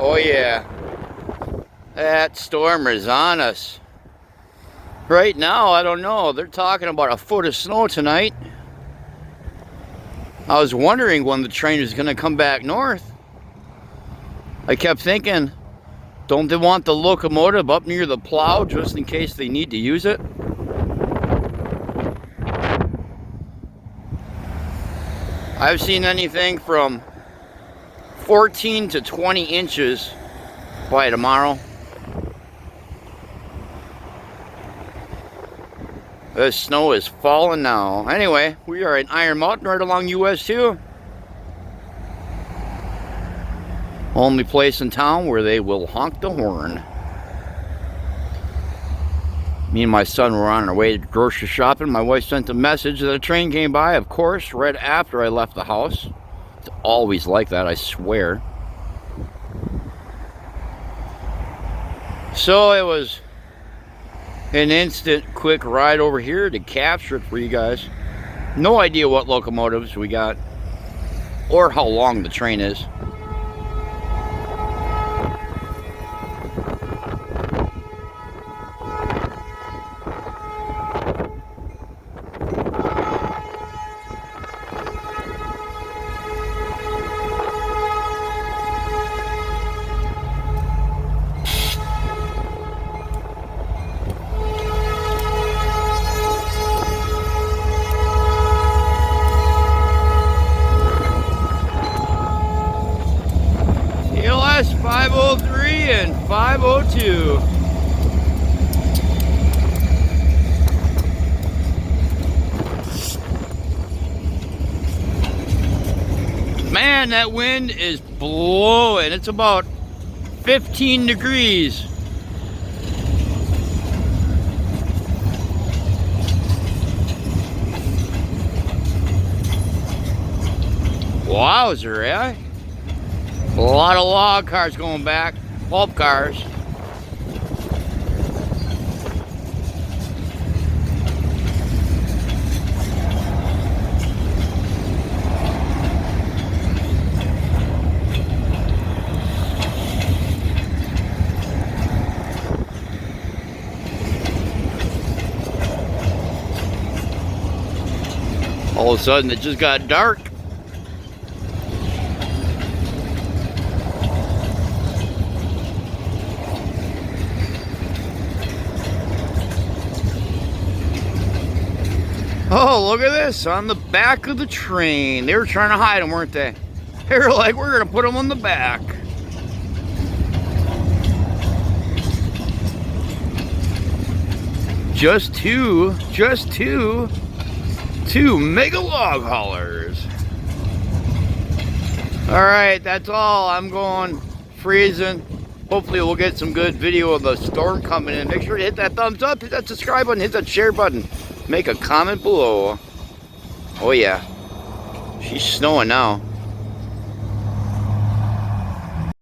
Oh yeah, that storm is on us. Right now, I don't know. They're talking about a foot of snow tonight. I was wondering when the train was going to come back north. I kept thinking, don't they want the locomotive up near the plow just in case they need to use it? I've seen anything from 14 to 20 inches by tomorrow. The snow is falling now. Anyway, we are in Iron Mountain right along US 2. Only place in town where they will honk the horn. Me and my son were on our way to grocery shopping. My wife sent a message that a train came by, of course, right after I left the house. It's always like that, I swear. So it was an instant quick ride over here to capture it for you guys. No idea what locomotives we got or how long the train is. TLS 503 and 502. Man, that wind is blowing. It's about 15 degrees. Wowzer, eh? A lot of log cars going back, pulp cars. All of a sudden it just got dark. Oh, look at this, on the back of the train. They were trying to hide them, weren't they? They were like, we're gonna put them on the back. Just two mega log haulers. All right, that's all. I'm going freezing. Hopefully we'll get some good video of the storm coming in. Make sure to hit that thumbs up, hit that subscribe button, hit that share button. Make a comment below. Oh yeah, she's snowing now.